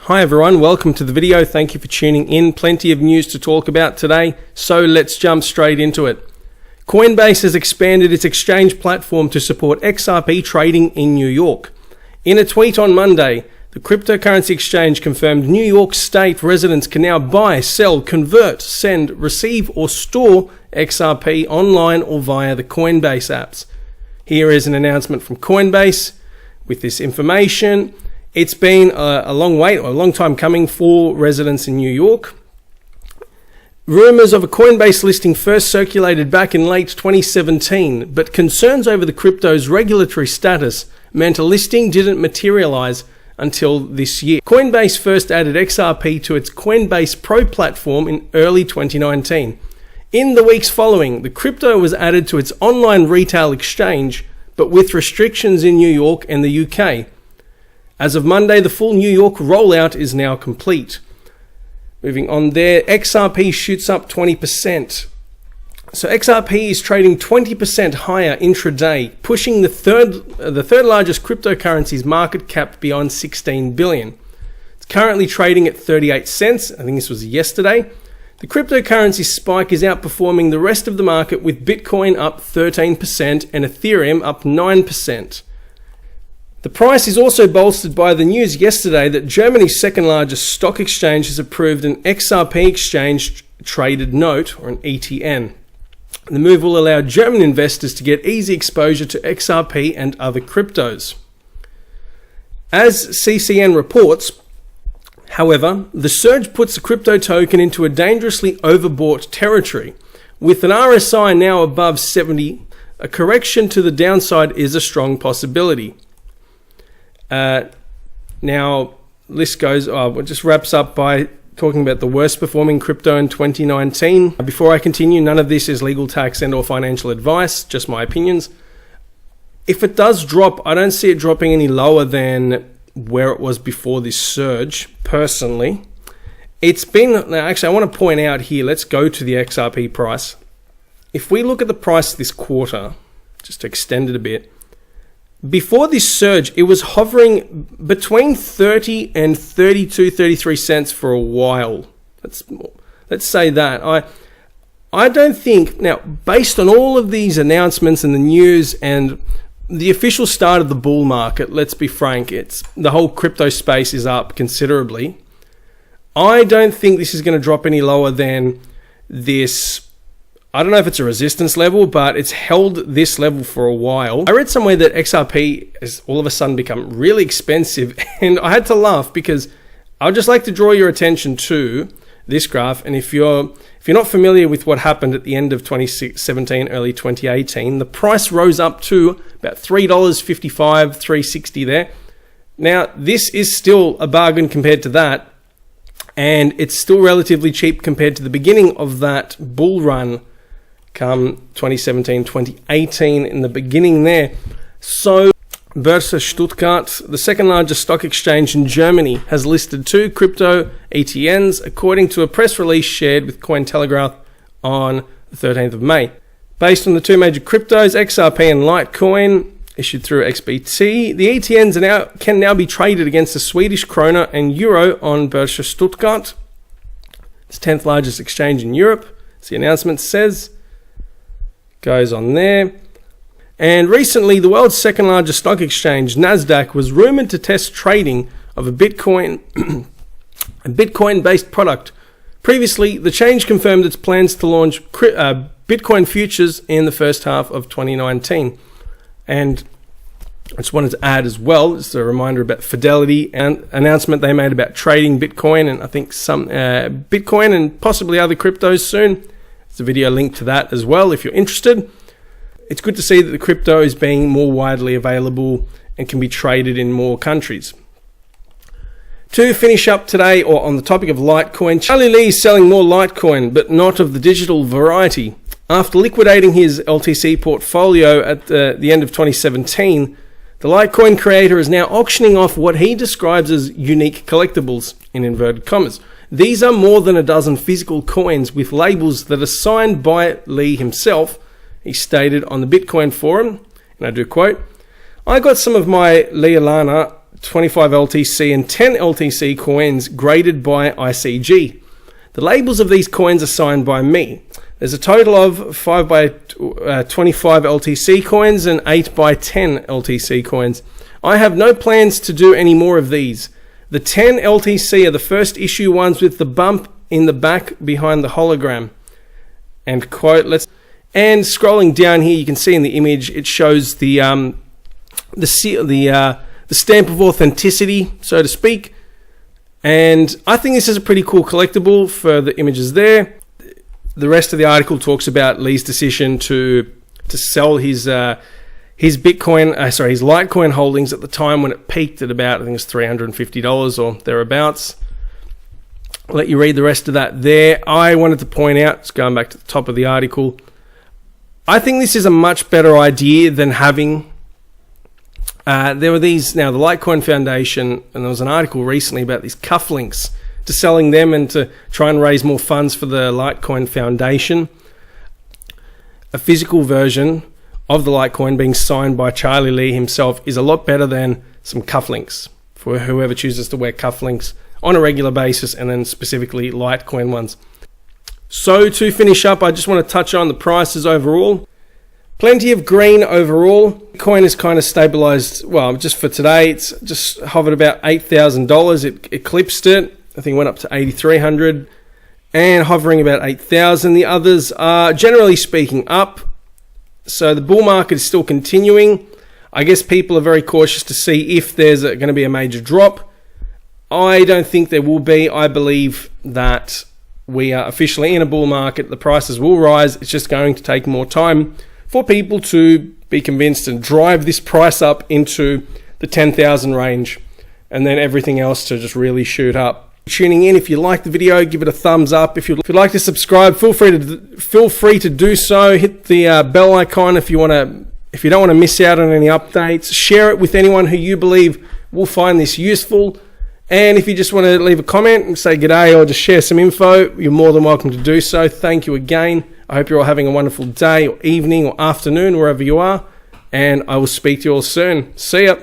Hi everyone, welcome to the video. Thank you for tuning in. Plenty of news to talk about today, so let's jump straight into it. Coinbase has expanded its exchange platform to support XRP trading in New York. In a tweet on Monday, the cryptocurrency exchange confirmed New York State residents can now buy, sell, convert, send, receive, or store XRP online or via the Coinbase apps. Here is an announcement from Coinbase with this information. It's been a long time coming for residents in New York. Rumors of a Coinbase listing first circulated back in late 2017, but concerns over the crypto's regulatory status meant a listing didn't materialize until this year. Coinbase first added XRP to its Coinbase Pro platform in early 2019. In the weeks following, the crypto was added to its online retail exchange, but with restrictions in New York and the UK. As of Monday, the full New York rollout is now complete. Moving on there, XRP shoots up 20%. So XRP is trading 20% higher intraday, pushing the third largest cryptocurrency's market cap beyond 16 billion. It's currently trading at 38 cents. I think this was yesterday. The cryptocurrency spike is outperforming the rest of the market, with Bitcoin up 13% and Ethereum up 9%. The price is also bolstered by the news yesterday that Germany's second largest stock exchange has approved an XRP exchange traded note, or an ETN. The move will allow German investors to get easy exposure to XRP and other cryptos. As CCN reports, however, the surge puts the crypto token into a dangerously overbought territory. With an RSI now above 70, a correction to the downside is a strong possibility. Now, list goes, it just wraps up by talking about the worst performing crypto in 2019. Before I continue, none of this is legal, tax, and or financial advice, just my opinions. If it does drop, I don't see it dropping any lower than where it was before this surge, personally. Actually, I want to point out here, let's go to the XRP price. If we look at the price this quarter, just to extend it a bit, before this surge, it was hovering between 30 and 32, 33 cents for a while. Let's say that. I don't think, now, based on all of these announcements and the news and the official start of the bull market, let's be frank, the whole crypto space is up considerably. I don't think this is going to drop any lower than this. I don't know if it's a resistance level, but it's held this level for a while. I read somewhere that XRP has all of a sudden become really expensive, and I had to laugh because I would just like to draw your attention to this graph. And if you're not familiar with what happened at the end of 2017, early 2018, the price rose up to about $3.55, $3.60 there. Now, this is still a bargain compared to that, and it's still relatively cheap compared to the beginning of that bull run come 2017, 2018 in the beginning there. So Börse Stuttgart, the second largest stock exchange in Germany, has listed 2 crypto ETNs, according to a press release shared with Cointelegraph on the 13th of May. Based on the 2 major cryptos, XRP and Litecoin, issued through XBT, the ETNs can now be traded against the Swedish krona and euro on Börse Stuttgart. It's the 10th largest exchange in Europe, as the announcement says. Goes on there. And recently, the world's second largest stock exchange, Nasdaq, was rumored to test trading of a Bitcoin based product. Previously, the change confirmed its plans to launch Bitcoin futures in the first half of 2019. And I just wanted to add as well, just a reminder about Fidelity and announcement they made about trading Bitcoin, and I think some Bitcoin and possibly other cryptos soon. There's a video link to that as well if you're interested. It's good to see that the crypto is being more widely available and can be traded in more countries. To finish up today, or on the topic of Litecoin, Charlie Lee is selling more Litecoin, but not of the digital variety. After liquidating his LTC portfolio at the end of 2017, the Litecoin creator is now auctioning off what he describes as unique collectibles, in inverted commas. These are more than a dozen physical coins with labels that are signed by Lee himself. He stated on the Bitcoin forum, and I do quote, "I got some of my Leolana 25 LTC and 10 LTC coins graded by ICG. The labels of these coins are signed by me. There's a total of 5 by 25 LTC coins and 8 by 10 LTC coins. I have no plans to do any more of these. The 10 LTC are the first issue ones with the bump in the back behind the hologram. And quote, and scrolling down here, you can see in the image, it shows the stamp of authenticity, so to speak. And I think this is a pretty cool collectible for the images there. The rest of the article talks about Lee's decision to sell his Bitcoin, his Litecoin holdings at the time when it peaked at about, I think it's $350 or thereabouts. I'll let you read the rest of that there. I wanted to point out, just going back to the top of the article, I think this is a much better idea than having, there were these, now the Litecoin Foundation, and there was an article recently about these cufflinks, to selling them and to try and raise more funds for the Litecoin Foundation. A physical version of the Litecoin being signed by Charlie Lee himself is a lot better than some cufflinks for whoever chooses to wear cufflinks on a regular basis, and then specifically Litecoin ones. So to finish up, I just want to touch on the prices overall. Plenty of green overall. Bitcoin is kind of stabilized. Well, just for today, it's just hovered about $8,000. It eclipsed it. I think it went up to 8,300 and hovering about 8,000. The others are generally speaking up. So the bull market is still continuing. I guess people are very cautious to see if there's going to be a major drop. I don't think there will be. I believe that we are officially in a bull market. The prices will rise. It's just going to take more time for people to be convinced and drive this price up into the 10,000 range, and then everything else to just really shoot up. Tuning in, if you like the video, give it a thumbs up. If you'd like to subscribe, feel free to do so. Hit the bell icon if you don't want to miss out on any updates. Share it with anyone who you believe will find this useful. And if you just want to leave a comment and say g'day or just share some info, you're more than welcome to do so. Thank you again. I hope you're all having a wonderful day or evening or afternoon, wherever you are. And I will speak to you all soon. See ya.